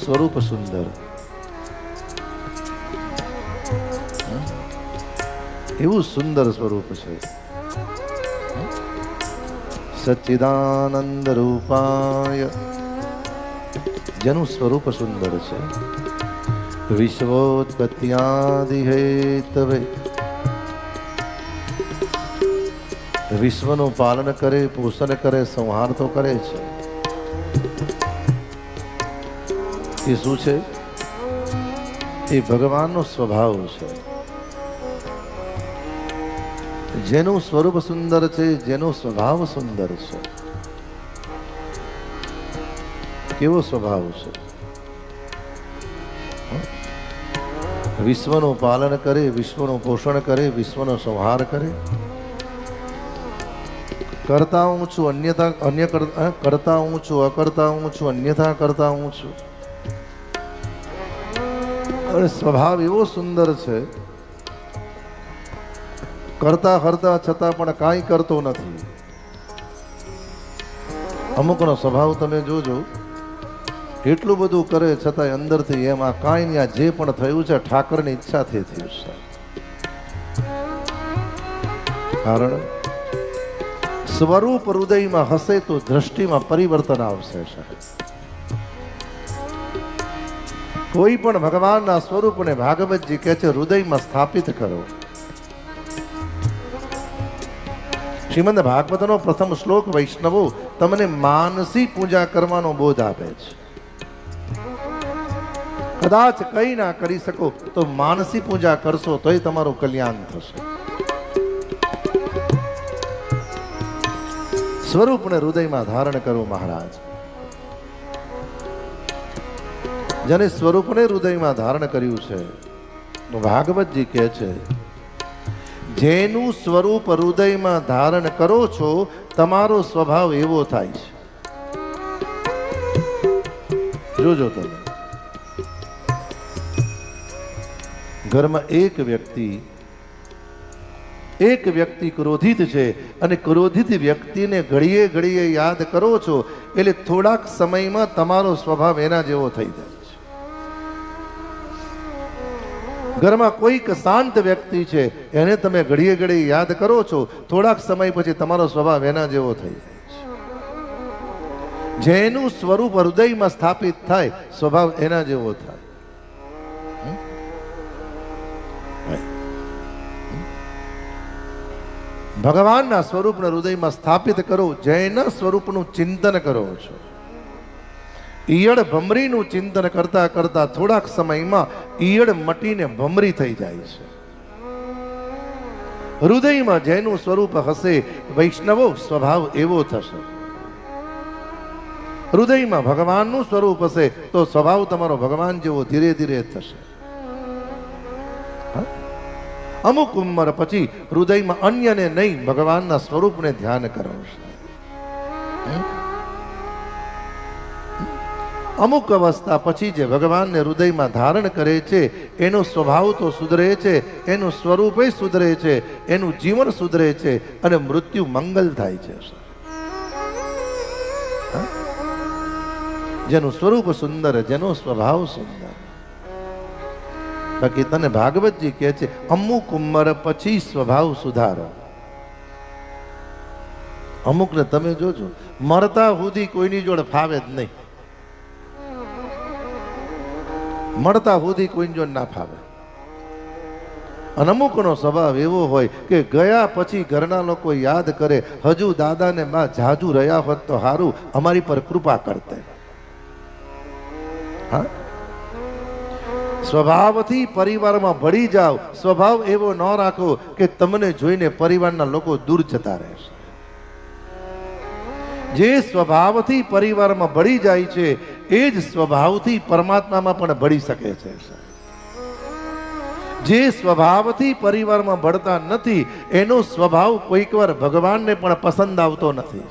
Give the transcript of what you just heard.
સ્વરૂપ સુંદર, એવું સુંદર સ્વરૂપ છે. સચ્ચિદાનંદ રૂપાય, જેનું સ્વરૂપ સુંદર છે. વિશ્વોત્પત્યાદિ હેતવે, વિશ્વનું પાલન કરે, પોષણ કરે, સંહાર તો કરે છે. એ શું છે? એ ભગવાનનો સ્વભાવ છે. જેનું સ્વરૂપ સુંદર છે, જેનો સ્વભાવ સુંદર છે. કેવો સ્વભાવ છે? વિશ્વનું પાલન કરે, વિશ્વનું પોષણ કરે, વિશ્વનો સંહાર કરે. કરતા હું છું, અન્ય કરતા હું છું, અકર્તા હું છું, અન્યથા કરતા હું છું. અને સ્વભાવ એવો સુંદર છે, કરતા કરતા છતાં પણ કાંઈ કરતો નથી. અમુકનો સ્વભાવ તમે જોજો, એટલું બધું કરે છતાં અંદરથી એમ આ કાંઈ નહીં, આ જે પણ થયું છે ઠાકરની ઈચ્છાથી થયું છે. કારણ સ્વરૂપ હૃદયમાં હશે તો દ્રષ્ટિમાં પરિવર્તન આવશે. કોઈ પણ ભગવાનના સ્વરૂપને ભાગવતજી કહે છે હૃદયમાં સ્થાપિત કરો. શ્રીમદ ભાગવતનો પ્રથમ શ્લોક વૈષ્ણવો તમને માનસી પૂજા કરવાનો બોધ આપે છે. કદાચ કઈ ના કરી શકો તો માનસી પૂજા કરશો તોય તમારું કલ્યાણ થશે. સ્વરૂપને હૃદયમાં ધારણ કરો મહારાજ. જેને સ્વરૂપને હૃદયમાં ધારણ કર્યું છે, ભાગવતજી કહે છે જેનું સ્વરૂપ હૃદયમાં ધારણ કરો છો તમારો સ્વભાવ એવો થાય છે. જોજો તમે, ઘરમાં એક વ્યક્તિ ક્રોધિત છે અને ક્રોધિત વ્યક્તિને ઘડીએ ઘડીએ યાદ કરો છો એટલે થોડાક સમયમાં તમારો સ્વભાવ એના જેવો થઈ જાય છે. ઘરમાં કોઈક શાંત વ્યક્તિ છે એને તમે ઘડીએ ઘડીએ યાદ કરો છો, થોડાક સમય પછી તમારો સ્વભાવ એના જેવો થઈ જાય છે. જેનું સ્વરૂપ હૃદયમાં સ્થાપિત થાય સ્વભાવ એના જેવો થાય. ભગવાનના સ્વરૂપને હૃદયમાં સ્થાપિત કરો. જેના સ્વરૂપનું ચિંતન કરો છો, ઈયળ ભમરીનું ચિંતન કરતા કરતા થોડાક સમયમાં ઈયળ મટીને ભમરી થઈ જાય છે. હૃદયમાં જેનું સ્વરૂપ હશે વૈષ્ણવો સ્વભાવ એવો થશે. હૃદયમાં ભગવાનનું સ્વરૂપ હશે તો સ્વભાવ તમારો ભગવાન જેવો ધીરે ધીરે થશે. અમુક ઉંમર પછી હૃદયમાં અન્યને નહીં ભગવાનના સ્વરૂપને ધ્યાન કરો. અમુક અવસ્થા પછી જે ભગવાનને હૃદયમાં ધારણ કરે છે એનો સ્વભાવ તો સુધરે છે, એનું સ્વરૂપે સુધરે છે, એનું જીવન સુધરે છે અને મૃત્યુ મંગલ થાય છે. જેનું સ્વરૂપ સુંદર, જેનો સ્વભાવ સુંદર. બાકી તને ભાગવતજી કહે છે અમુક ઉંમર પછી સ્વભાવ સુધારો. અમુકને તમે જોજો મરતા સુધી કોઈની જોડે ફાવે જ નહીં. મળતા સુધી કોઈની જોડે ના ફાવે. અને અમુકનો સ્વભાવ એવો હોય કે ગયા પછી ઘરના લોકો યાદ કરે હજુ દાદા ને બા જાજુ રહ્યા હોત તો સારું, અમારી પર કૃપા કરતે. હા, સ્વભાવથી પરિવારમાં ભળી જાઓ. સ્વભાવ એવો ન રાખો કે તમને જોઈને પરિવારના લોકો દૂર જતા રહેશે. જે સ્વભાવથી પરિવારમાં ભળી જાય છે એ જ સ્વભાવથી પરમાત્મામાં પણ ભળી શકે છે. જે સ્વભાવથી પરિવારમાં ભળતા નથી એનો સ્વભાવ કોઈક વાર ભગવાનને પણ પસંદ આવતો નથી.